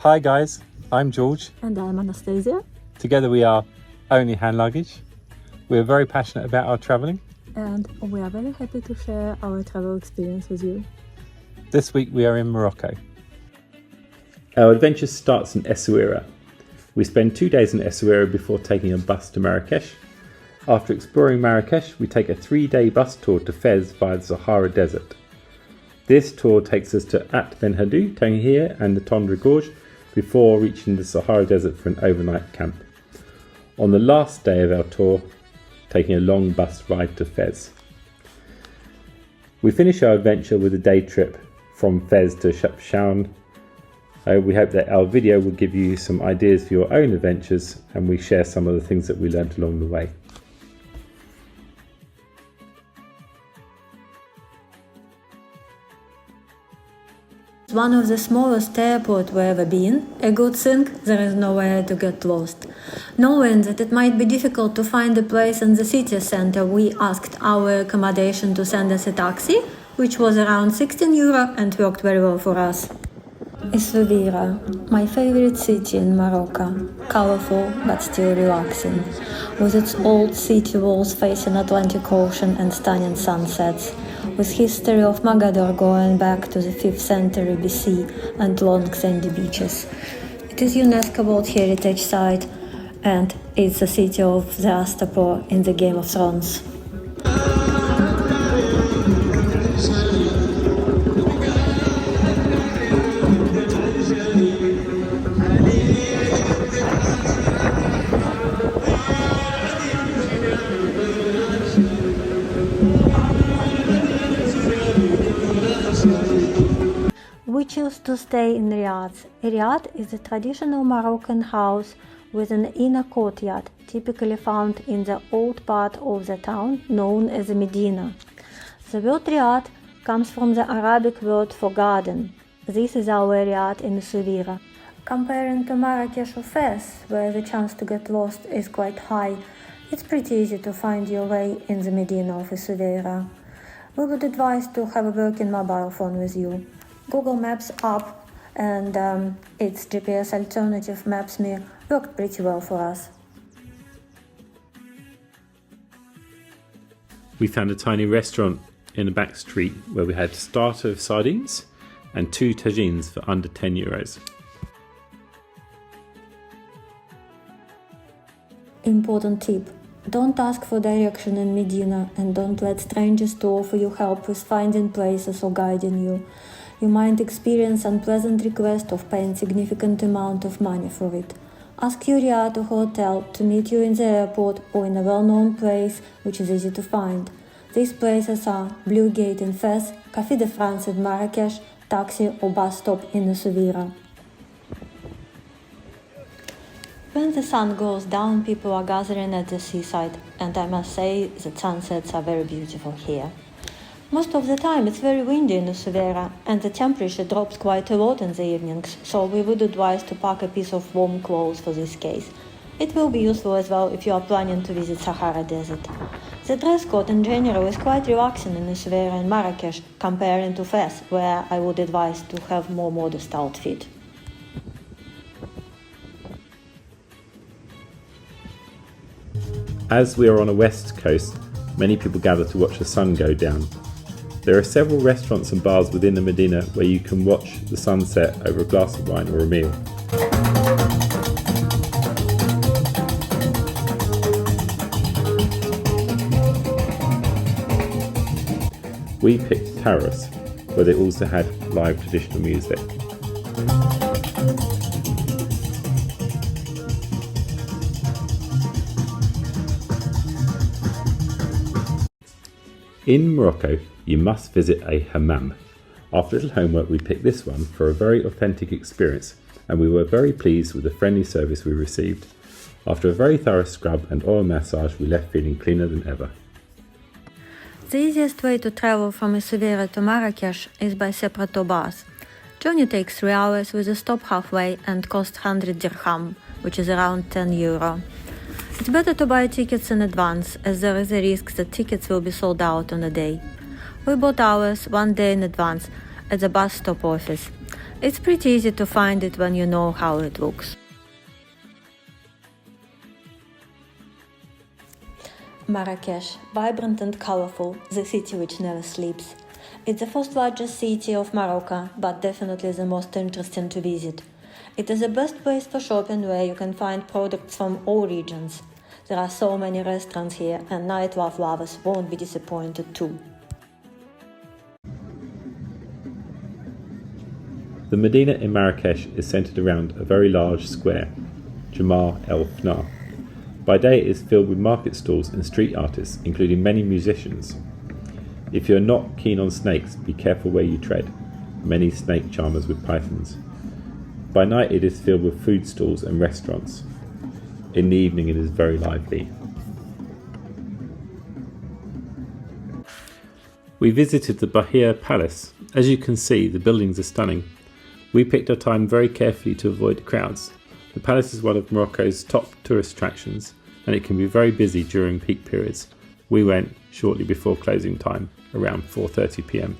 Hi guys, I'm George. And I'm Anastasia. Together we are Only Hand Luggage. We are very passionate about our travelling. And we are very happy to share our travel experience with you. This week we are in Morocco. Our adventure starts in Essaouira. We spend 2 days in Essaouira before taking a bus to Marrakesh. After exploring Marrakesh, we take a 3-day bus tour to Fez via the Sahara Desert. This tour takes us to Ait Benhaddou, Tangier and the Todra Gorge before reaching the Sahara Desert for an overnight camp. On the last day of our tour, taking a long bus ride to Fez. We finish our adventure with a day trip from Fez to Chefchaouen. We hope that our video will give you some ideas for your own adventures, and we share some of the things that we learned along the way. One of the smallest airports we've ever been. A good thing, there is nowhere to get lost. Knowing that it might be difficult to find a place in the city center, we asked our accommodation to send us a taxi, which was around €16 and worked very well for us. Essaouira, my favorite city in Morocco, colorful but still relaxing, with its old city walls facing Atlantic Ocean and stunning sunsets, with history of Mogador going back to the 5th century BC and long sandy beaches. It is UNESCO World Heritage Site and it's the city of the Astapor in the Game of Thrones. We choose to stay in Riads. A riad is a traditional Moroccan house with an inner courtyard, typically found in the old part of the town known as a Medina. The word riad comes from the Arabic word for garden. This is our riad in Essaouira. Comparing to Marrakesh or Fez, where the chance to get lost is quite high, it's pretty easy to find your way in the Medina of Essaouira. We would advise to have a working mobile phone with you. Google Maps app and its GPS alternative Maps.me worked pretty well for us. We found a tiny restaurant in a back street where we had a starter of sardines and 2 tagines for under €10. Important tip: don't ask for direction in Medina and don't let strangers to offer you help with finding places or guiding you. You might experience unpleasant request of paying significant amount of money for it. Ask your riad or hotel to meet you in the airport or in a well-known place which is easy to find. These places are Blue Gate in Fez, Café de France in Marrakech, taxi or bus stop in Essaouira. When the sun goes down, people are gathering at the seaside, and I must say that sunsets are very beautiful here. Most of the time it's very windy in Essaouira and the temperature drops quite a lot in the evenings, so we would advise to pack a piece of warm clothes for this case. It will be useful as well if you are planning to visit Sahara Desert. The dress code in general is quite relaxing in Essaouira and Marrakesh comparing to Fez, where I would advise to have more modest outfit. As we are on a west coast, many people gather to watch the sun go down. There are several restaurants and bars within the Medina where you can watch the sunset over a glass of wine or a meal. We picked Terrace, where they also had live traditional music. In Morocco, you must visit a hammam. After a little homework, we picked this one for a very authentic experience, and we were very pleased with the friendly service we received. After a very thorough scrub and oil massage, we left feeling cleaner than ever. The easiest way to travel from Essaouira to Marrakesh is by separate bus. Journey takes 3 hours with a stop halfway and costs 100 dirham, which is around €10. It's better to buy tickets in advance, as there is a risk that tickets will be sold out on a day. We bought ours 1 day in advance at the bus stop office. It's pretty easy to find it when you know how it looks. Marrakesh, vibrant and colorful, the city which never sleeps. It's the first largest city of Morocco, but definitely the most interesting to visit. It is the best place for shopping, where you can find products from all regions. There are so many restaurants here, and nightlife lovers won't be disappointed too. The Medina in Marrakesh is centred around a very large square, Jamar El Fna. By day it is filled with market stalls and street artists, including many musicians. If you are not keen on snakes, be careful where you tread. Many snake charmers with pythons. By night it is filled with food stalls and restaurants. In the evening it is very lively. We visited the Bahia Palace. As you can see, the buildings are stunning. We picked our time very carefully to avoid crowds. The palace is one of Morocco's top tourist attractions, and it can be very busy during peak periods. We went shortly before closing time, around 4:30 p.m.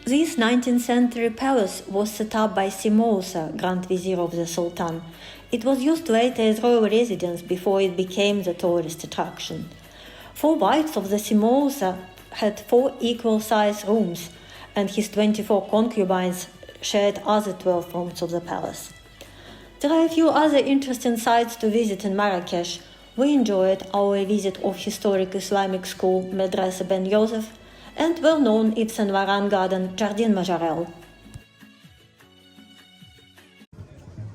This 19th century palace was set up by Moussa, Grand Vizier of the Sultan. It was used later as royal residence before it became the tourist attraction. 4 wives of the Moussa had 4 equal-sized rooms, and his 24 concubines shared other 12 rooms of the palace. There are a few other interesting sites to visit in Marrakech. We enjoyed our visit of historic Islamic school Madrasa Ben Yosef and well-known Yves Saint Laurent garden Jardin Majorelle.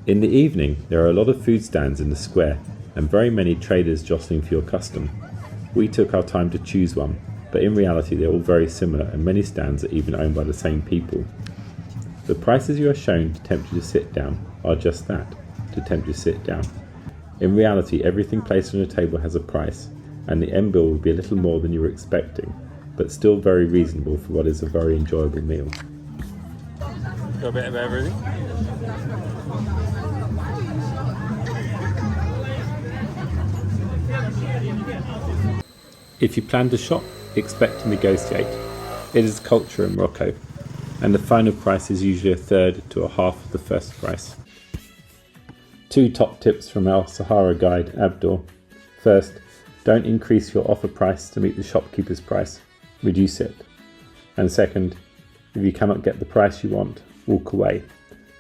In the evening, there are a lot of food stands in the square and very many traders jostling for your custom. We took our time to choose one, but in reality they're all very similar, and many stands are even owned by the same people. The prices you are shown to tempt you to sit down are just that, to tempt you to sit down. In reality, everything placed on a table has a price, and the end bill will be a little more than you were expecting, but still very reasonable for what is a very enjoyable meal. Got a bit of everything. If you plan to shop, expect to negotiate. It is culture in Morocco, and the final price is usually a third to a half of the first price. 2 top tips from our Sahara guide, Abdul. First, don't increase your offer price to meet the shopkeeper's price. Reduce it. And second, if you cannot get the price you want, walk away.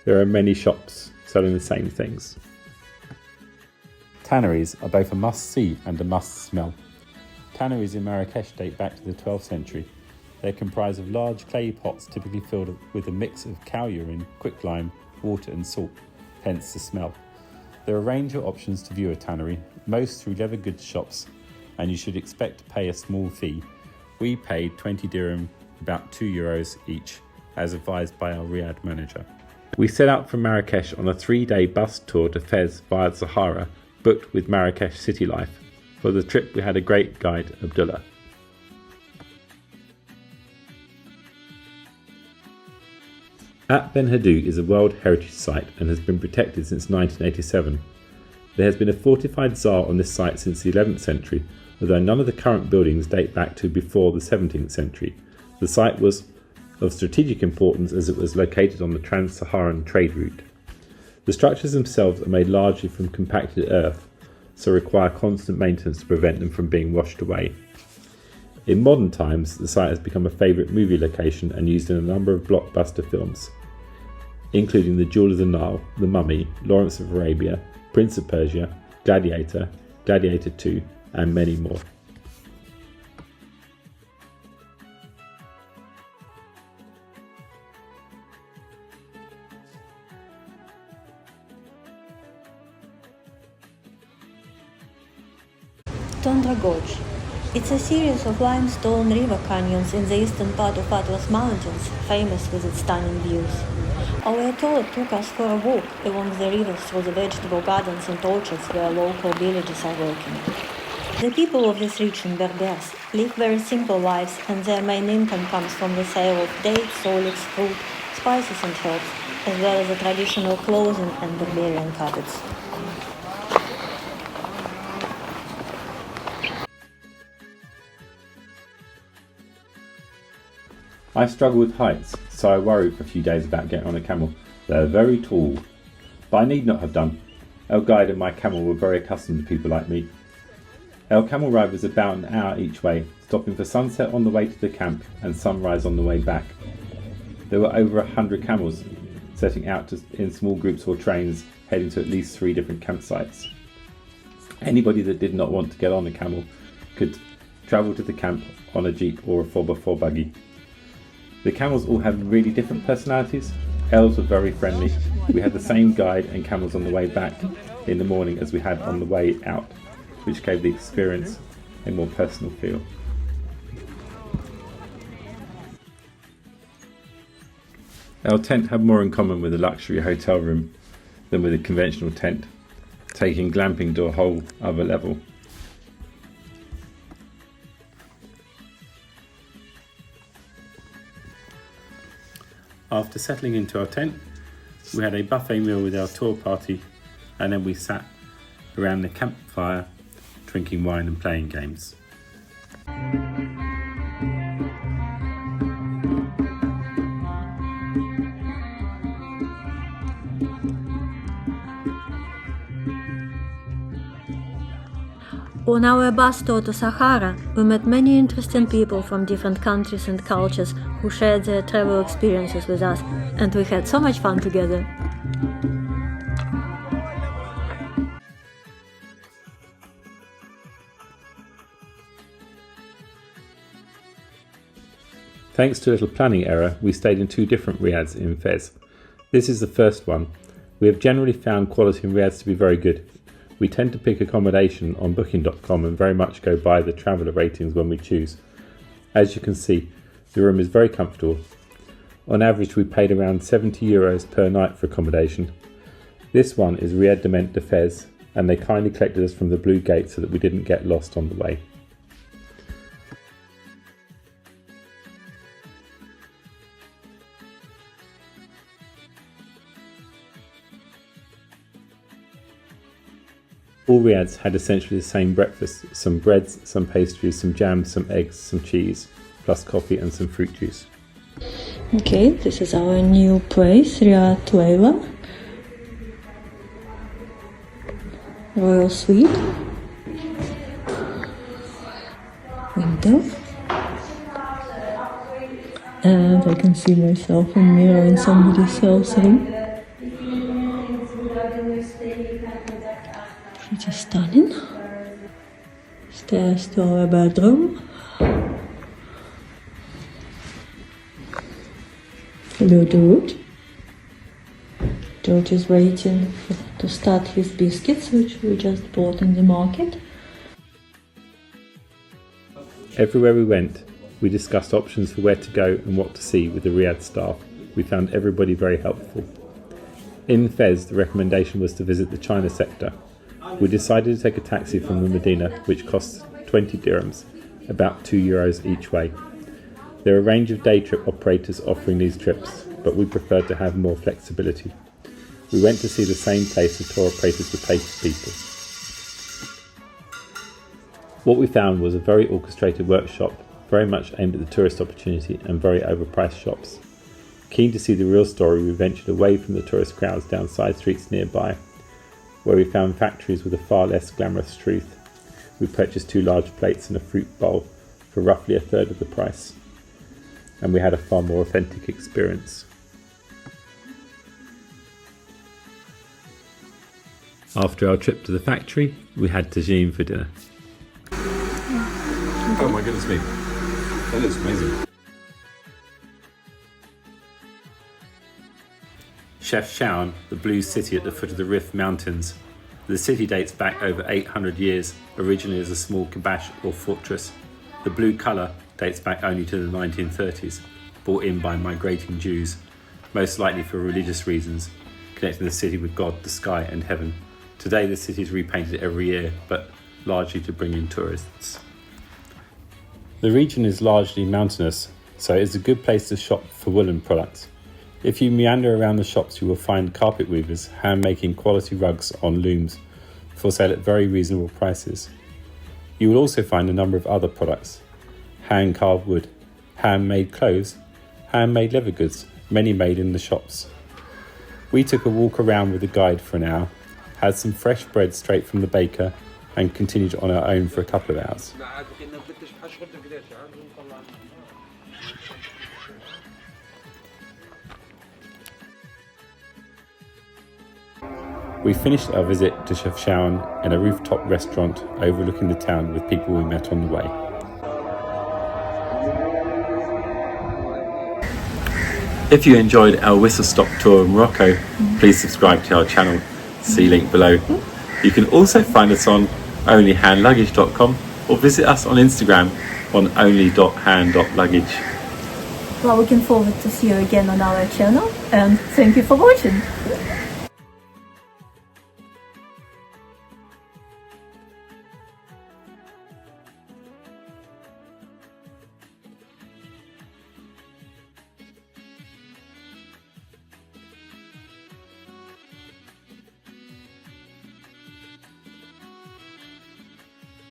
There are many shops selling the same things. Tanneries are both a must-see and a must-smell. Tanneries in Marrakesh date back to the 12th century. They comprise of large clay pots typically filled with a mix of cow urine, quicklime, water and salt, hence the smell. There are a range of options to view a tannery, most through leather goods shops, and you should expect to pay a small fee. We paid 20 dirham, about €2 each, as advised by our Riad manager. We set out from Marrakesh on a 3-day bus tour to Fez via the Sahara, booked with Marrakesh City Life. For the trip we had a great guide, Abdullah. Ait Benhaddou is a World Heritage Site and has been protected since 1987. There has been a fortified czar on this site since the 11th century, although none of the current buildings date back to before the 17th century. The site was of strategic importance as it was located on the Trans-Saharan trade route. The structures themselves are made largely from compacted earth, so require constant maintenance to prevent them from being washed away. In modern times, the site has become a favourite movie location and used in a number of blockbuster films, including The Jewel of the Nile, The Mummy, Lawrence of Arabia, Prince of Persia, Gladiator, Gladiator 2, and many more. Todra Gorge. It's a series of limestone river canyons in the eastern part of Atlas Mountains, famous with its stunning views. Our tour took us for a walk along the river through the vegetable gardens and orchards where local villages are working. The people of this region, Berbers, live very simple lives, and their main income comes from the sale of dates, solids, fruit, spices and herbs, as well as the traditional clothing and Berberian carpets. I struggle with heights, so I worried for a few days about getting on a camel. They're very tall, but I need not have done. Our guide and my camel were very accustomed to people like me. Our camel ride was about an hour each way, stopping for sunset on the way to the camp and sunrise on the way back. There were over 100 camels, setting out in small groups or trains, heading to at least 3 different campsites. Anybody that did not want to get on a camel could travel to the camp on a jeep or a 4x4 buggy. The camels all had really different personalities. Elves were very friendly. We had the same guide and camels on the way back in the morning as we had on the way out, which gave the experience a more personal feel. Our tent had more in common with a luxury hotel room than with a conventional tent, taking glamping to a whole other level. After settling into our tent, we had a buffet meal with our tour party, and then we sat around the campfire drinking wine and playing games. On our bus tour to Sahara, we met many interesting people from different countries and cultures who shared their travel experiences with us, and we had so much fun together. Thanks to a little planning error, we stayed in 2 different Riads in Fez. This is the first one. We have generally found quality in Riads to be very good. We tend to pick accommodation on booking.com and very much go by the traveller ratings when we choose. As you can see, the room is very comfortable. On average, we paid around €70 per night for accommodation. This one is Riad de Fez, and they kindly collected us from the Blue Gate so that we didn't get lost on the way. All Riads had essentially the same breakfast: some breads, some pastries, some jam, some eggs, some cheese, plus coffee and some fruit juice. Okay, this is our new place, Riad Leila. Royal suite. Window. And I can see myself in mirror in somebody else's room. Pretty stunning. Stairs to our bedroom. Hello, George. George is waiting to start his biscuits, which we just bought in the market. Everywhere we went, we discussed options for where to go and what to see with the Riad staff. We found everybody very helpful. In Fez, the recommendation was to visit the China sector. We decided to take a taxi from the Medina, which costs 20 dirhams, about €2 each way. There are a range of day trip operators offering these trips, but we preferred to have more flexibility. We went to see the same place the tour operators would take people. What we found was a very orchestrated workshop, very much aimed at the tourist opportunity, and very overpriced shops. Keen to see the real story, we ventured away from the tourist crowds down side streets nearby, where we found factories with a far less glamorous truth. We purchased 2 large plates and a fruit bowl for roughly a third of the price, and we had a far more authentic experience. After our trip to the factory, we had tagine for dinner. Oh my goodness me. That looks amazing. Chefchaouen, the blue city at the foot of the Rif Mountains. The city dates back over 800 years, originally as a small kibash or fortress. The blue colour dates back only to the 1930s, brought in by migrating Jews, most likely for religious reasons, connecting the city with God, the sky and heaven. Today the city is repainted every year, but largely to bring in tourists. The region is largely mountainous, so it is a good place to shop for woolen products. If you meander around the shops, you will find carpet weavers hand-making quality rugs on looms for sale at very reasonable prices. You will also find a number of other products: hand-carved wood, handmade clothes, handmade leather goods, many made in the shops. We took a walk around with a guide for an hour, had some fresh bread straight from the baker, and continued on our own for a couple of hours. We finished our visit to Chefchaouen in a rooftop restaurant overlooking the town with people we met on the way. If you enjoyed our whistle-stop tour of Morocco, please subscribe to our channel, see link below. You can also find us on onlyhandluggage.com or visit us on Instagram on only.hand.luggage. Well, looking forward to see you again on our channel, and thank you for watching.